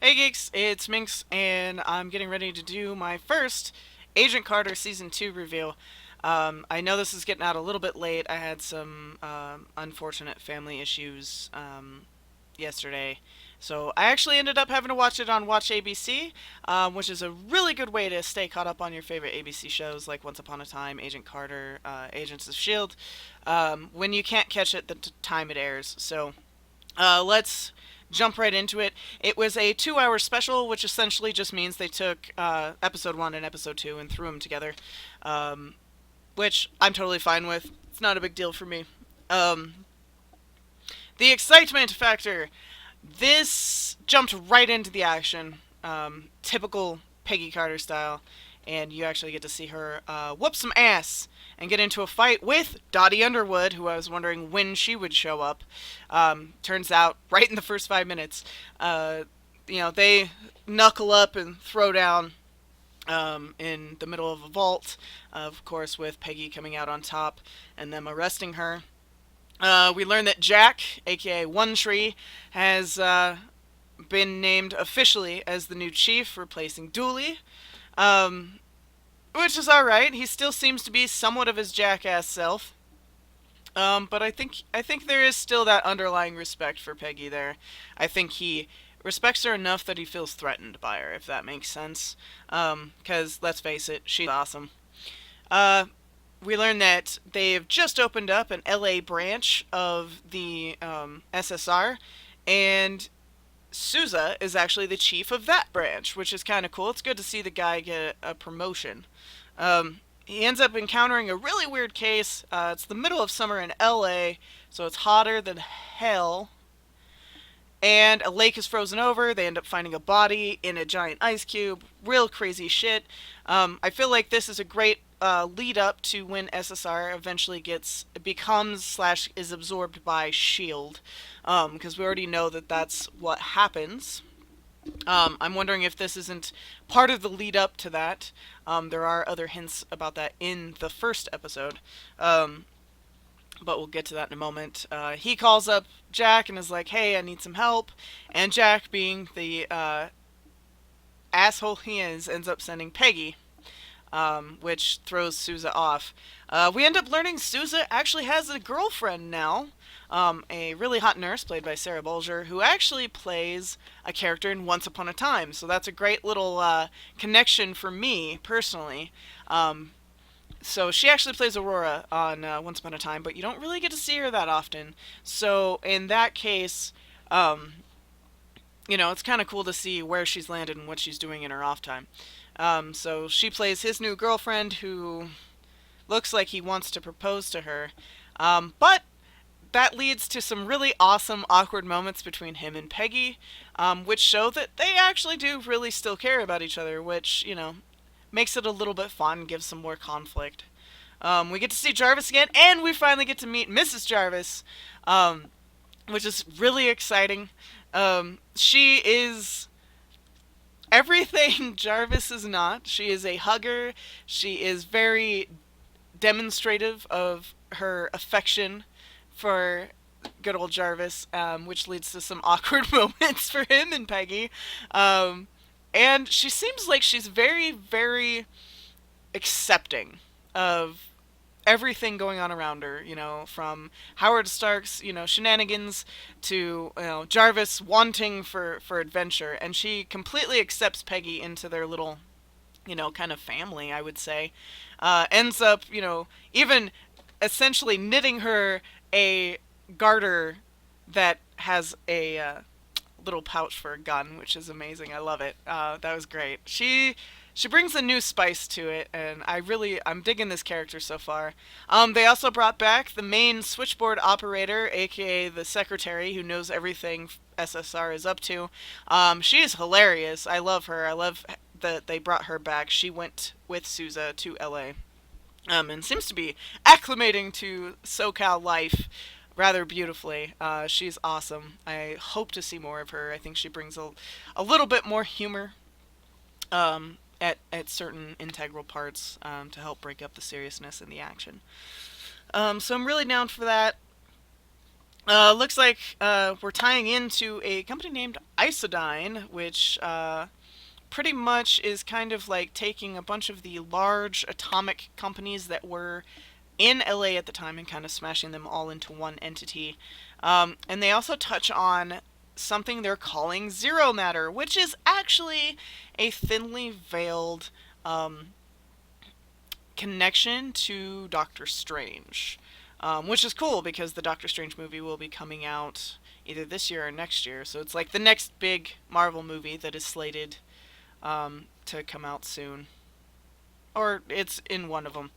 Hey geeks, it's Minx, and I'm getting ready to do my first Agent Carter Season 2 review. I know this is getting out a little bit late. I had some unfortunate family issues yesterday. So I actually ended up having to watch it on Watch ABC, which is a really good way to stay caught up on your favorite ABC shows like Once Upon a Time, Agent Carter, Agents of S.H.I.E.L.D., when you can't catch it the time it airs. So let's jump right into it. It was a 2 hour special, which essentially just means they took episode 1 and episode 2 and threw them together, um, which I'm totally fine with. It's not a big deal for me. Um, the excitement factor. This jumped right into the action, typical Peggy Carter style, and you actually get to see her whoop some ass and get into a fight with Dottie Underwood, who I was wondering when she would show up. Turns out, right in the first 5 minutes, they knuckle up and throw down in the middle of a vault, of course, with Peggy coming out on top and them arresting her. We learn that Jack, aka One Tree, has been named officially as the new chief, replacing Dooley. Um, which is alright. He still seems to be somewhat of his jackass self. But I think there is still that underlying respect for Peggy there. I think he respects her enough that he feels threatened by her, if that makes sense. Because let's face it, she's awesome. Uh, we learn that they've just opened up an LA branch of the SSR, and Sousa is actually the chief of that branch, which is kind of cool. It's good to see the guy get a promotion. He ends up encountering a really weird case. It's the middle of summer in LA, so it's hotter than hell. And a lake is frozen over. They end up finding a body in a giant ice cube. Real crazy shit. I feel like this is a great lead up to when SSR eventually becomes slash is absorbed by Shield, because we already know that that's what happens. I'm wondering if this isn't part of the lead up to that. There are other hints about that in the first episode, but we'll get to that in a moment. He calls up Jack and is like, "Hey, I need some help," and Jack, being the asshole he is, ends up sending Peggy, which throws Sousa off. We end up learning Sousa actually has a girlfriend now, a really hot nurse played by Sarah Bolger, who actually plays a character in Once Upon a Time. So that's a great little connection for me personally. So she actually plays Aurora on Once Upon a Time, but you don't really get to see her that often. So in that case, it's kind of cool to see where she's landed and what she's doing in her off time. So she plays his new girlfriend, who looks like he wants to propose to her. But that leads to some really awesome, awkward moments between him and Peggy, which show that they actually do really still care about each other, which, makes it a little bit fun, gives some more conflict. We get to see Jarvis again, and we finally get to meet Mrs. Jarvis, which is really exciting. She is everything Jarvis is not. She is a hugger. She is very demonstrative of her affection for good old Jarvis, which leads to some awkward moments for him and Peggy. And she seems like she's very, very accepting of everything going on around her, from Howard Stark's, shenanigans to, Jarvis wanting for adventure. And she completely accepts Peggy into their little, kind of family, I would say. Ends up, even essentially knitting her a garter that has a little pouch for a gun, which is amazing. I love it. That was great. She brings a new spice to it, and I'm digging this character so far. They also brought back the main switchboard operator, aka the secretary, who knows everything SSR is up to. She is hilarious. I love her. I love that they brought her back. She went with Sousa to LA, and seems to be acclimating to SoCal life rather beautifully. She's awesome. I hope to see more of her. I think she brings a little bit more humor at certain integral parts, to help break up the seriousness in the action. So I'm really down for that. Looks like we're tying into a company named Isodyne, which pretty much is kind of like taking a bunch of the large atomic companies that were in LA at the time and kind of smashing them all into one entity. And they also touch on something they're calling zero matter, which is actually a thinly veiled um, connection to Doctor Strange, which is cool because the Doctor Strange movie will be coming out either this year or next year. So it's like the next big Marvel movie that is slated to come out soon, or it's in one of them.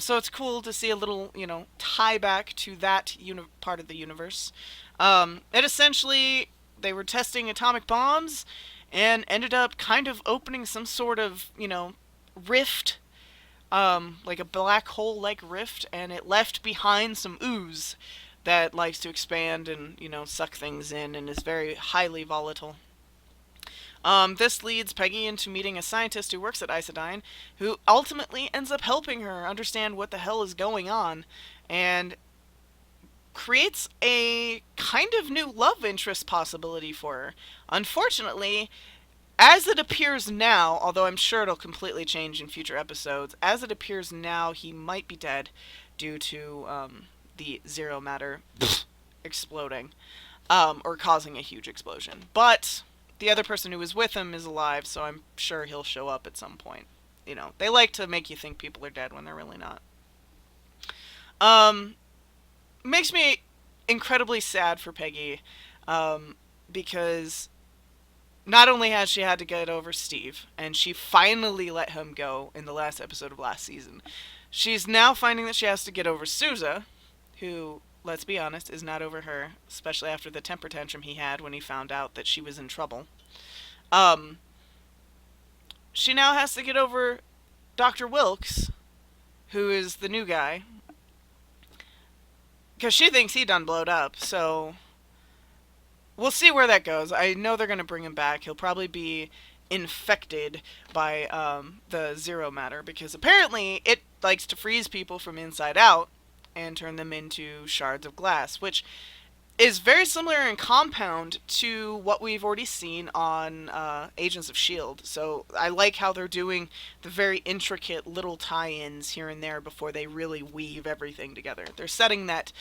So it's cool to see a little, tie back to that part of the universe. It essentially, they were testing atomic bombs and ended up kind of opening some sort of, rift, like a black hole like rift, and it left behind some ooze that likes to expand and, suck things in and is very highly volatile. This leads Peggy into meeting a scientist who works at Isodyne, who ultimately ends up helping her understand what the hell is going on, and creates a kind of new love interest possibility for her. Unfortunately, as it appears now, although I'm sure it'll completely change in future episodes, as it appears now, he might be dead due to the zero matter exploding, or causing a huge explosion. But the other person who was with him is alive, so I'm sure he'll show up at some point. They like to make you think people are dead when they're really not. Um, Makes me incredibly sad for Peggy, because not only has she had to get over Steve, and she finally let him go in the last episode of last season, she's now finding that she has to get over Sousa, who, let's be honest, is not over her, especially after the temper tantrum he had when he found out that she was in trouble. Um, she now has to get over Dr. Wilkes, who is the new guy, because she thinks he done blowed up, so we'll see where that goes. I know they're going to bring him back. He'll probably be infected by the zero matter, because apparently it likes to freeze people from inside out and turn them into shards of glass, which is very similar in compound to what we've already seen on Agents of S.H.I.E.L.D. So I like how they're doing the very intricate little tie-ins here and there before they really weave everything together. They're setting that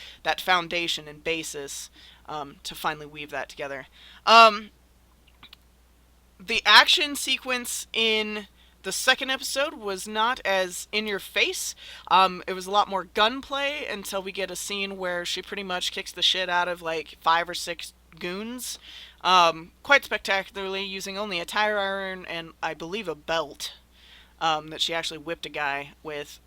foundation and basis to finally weave that together. The action sequence in the second episode was not as in your face. It was a lot more gunplay until we get a scene where she pretty much kicks the shit out of like 5 or 6 goons. Quite spectacularly, using only a tire iron and I believe a belt that she actually whipped a guy with.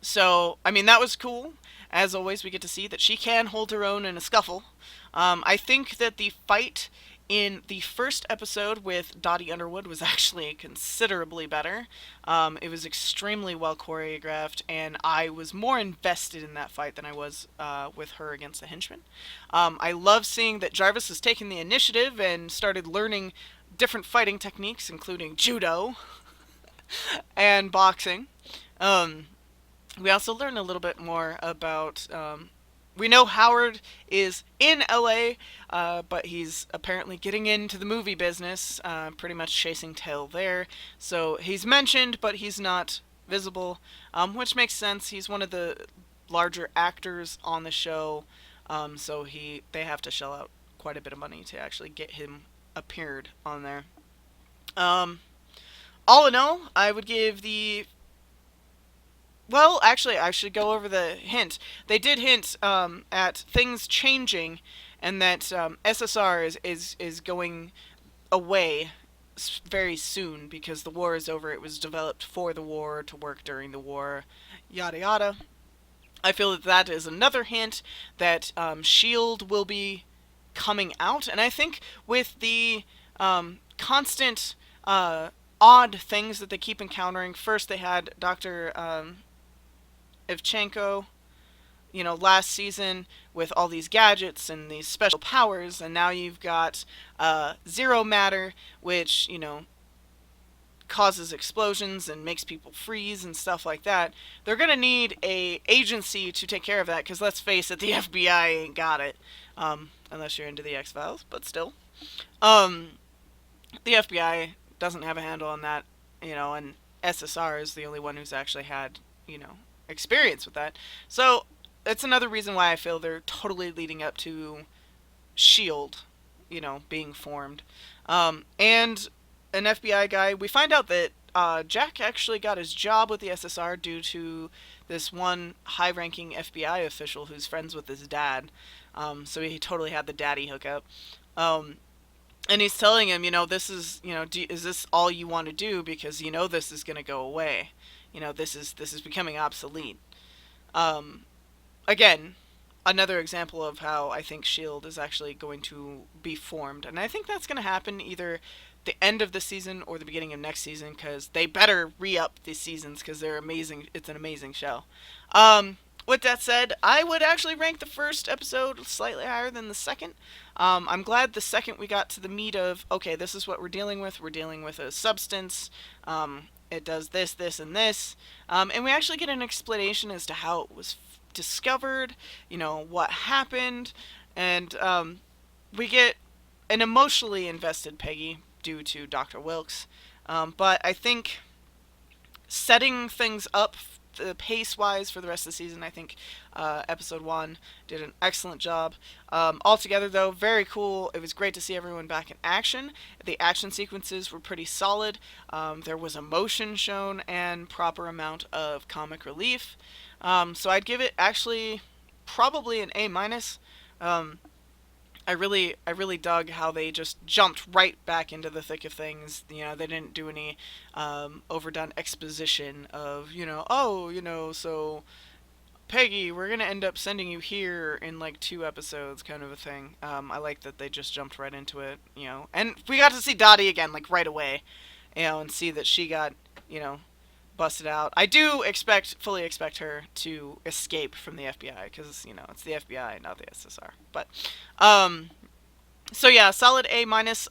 So, I mean, that was cool. As always, we get to see that she can hold her own in a scuffle. I think that the fight in the first episode with Dottie Underwood was actually considerably better. It was extremely well choreographed, and I was more invested in that fight than I was with her against the henchman. I love seeing that Jarvis has taken the initiative and started learning different fighting techniques, including judo and boxing. Um, we also learn a little bit more about. We know Howard is in LA, but he's apparently getting into the movie business, pretty much chasing tail there. So he's mentioned, but he's not visible, which makes sense. He's one of the larger actors on the show, so they have to shell out quite a bit of money to actually get him appeared on there. Um, all in all, I would give the well, actually, I should go over the hint. They did hint at things changing, and that SSR is going away very soon because the war is over. It was developed for the war to work during the war, yada yada. I feel that that is another hint that Shield will be coming out, and I think with the constant odd things that they keep encountering. First, they had Doctor Ivchenko, last season with all these gadgets and these special powers, and now you've got Zero Matter, which, causes explosions and makes people freeze and stuff like that, they're gonna need a agency to take care of that. Because let's face it, the FBI ain't got it, unless you're into the X Files. But still, um, the FBI doesn't have a handle on that, and SSR is the only one who's actually had, experience with that. So it's another reason why I feel they're totally leading up to Shield, being formed. And an FBI guy, we find out that Jack actually got his job with the SSR due to this one high-ranking FBI official who's friends with his dad. So he totally had the daddy hookup. Um, and he's telling him, this is, is this all you want to do? Because this is going to go away. This is becoming obsolete. Um, Again, another example of how I think Shield is actually going to be formed, and I think that's going to happen either the end of the season or the beginning of next season, because they better re-up the seasons because they're amazing. It's an amazing show. With that said, I would actually rank the first episode slightly higher than the second. I'm glad the second we got to the meat of, okay, this is what we're dealing with. We're dealing with a substance. It does this, this, and this. And we actually get an explanation as to how it was discovered, what happened. And we get an emotionally invested Peggy due to Dr. Wilkes. But I think setting things up the pace-wise for the rest of the season, I think episode 1 did an excellent job. Altogether, though, very cool. It was great to see everyone back in action. The action sequences were pretty solid. There was emotion shown and proper amount of comic relief. So I'd give it actually probably an A minus. I really dug how they just jumped right back into the thick of things. They didn't do any overdone exposition of, so Peggy, we're gonna end up sending you here in like 2 episodes, kind of a thing. I like that they just jumped right into it, and we got to see Dottie again, like right away, and see that she got, busted out. I do fully expect her to escape from the FBI because it's the FBI, not the SSR. But so yeah, solid A minus.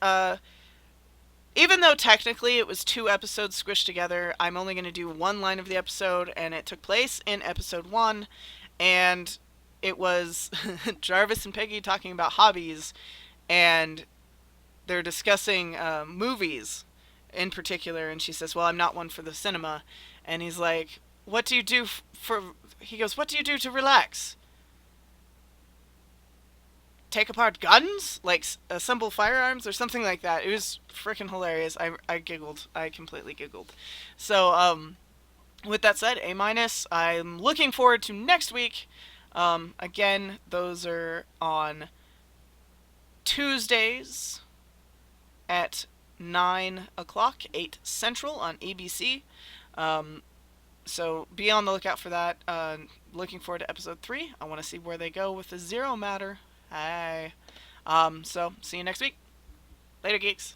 Even though technically it was 2 episodes squished together, I'm only going to do one line of the episode, and it took place in episode 1, and it was Jarvis and Peggy talking about hobbies, and they're discussing movies in particular, and she says, well, I'm not one for the cinema. And he's like, what do you do he goes, what do you do to relax? Take apart guns? Like, assemble firearms or something like that. It was freaking hilarious. I giggled. I completely giggled. So, with that said, A minus. I'm looking forward to next week. Again, those are on Tuesdays at 9 o'clock, 8 Central on ABC. So be on the lookout for that. Looking forward to episode 3. I want to see where they go with the Zero Matter. Hi. So see you next week. Later, geeks.